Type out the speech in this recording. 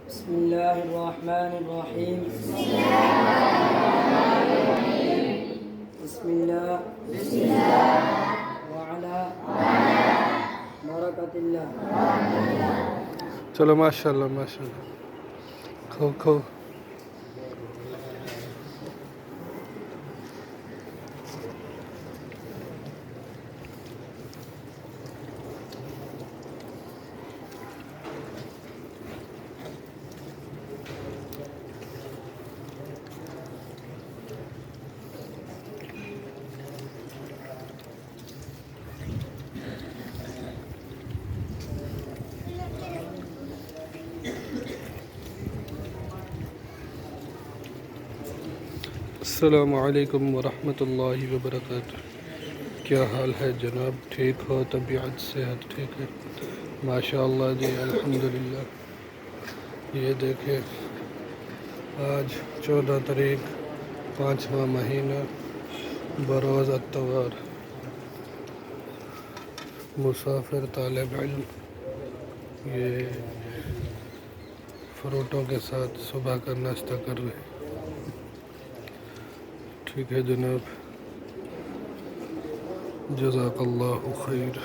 बिस्मिल्लाहिर्रहमानिर्रहीम। बिस्मिल्लाह व अला बरकतिल्लाह। चलो माशाल्लाह माशाल्लाह। खो खो। अस्सलामु अलैकुम वरहमतुल्लाहि वबरकातुह। क्या हाल है जनाब? ठीक हो? तबीयत सेहत ठीक है? माशाअल्लाह जी, अल्हम्दुलिल्लाह। ये देखें, आज 14 तारीख 5वां महीना बरोज़ अत्तवार। मुसाफिर तालिब इल्म ये फ्रूटों के साथ सुबह का नाश्ता कर रहे हैं। ठीक है जनाब, जज़ाकल्लाहु खैर।